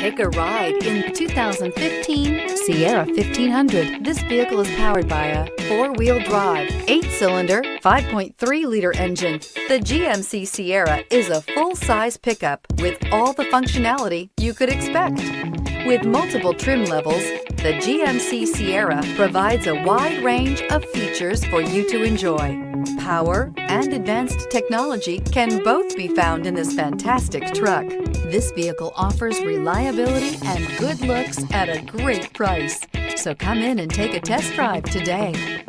Take a ride in the 2015 Sierra 1500. This vehicle is powered by a 4-wheel drive, 8-cylinder, 5.3-liter engine. The GMC Sierra is a full-size pickup with all the functionality you could expect. With multiple trim levels, the GMC Sierra provides a wide range of features for you to enjoy. Power and advanced technology can both be found in this fantastic truck. This vehicle offers reliability and good looks at a great price. So come in and take a test drive today.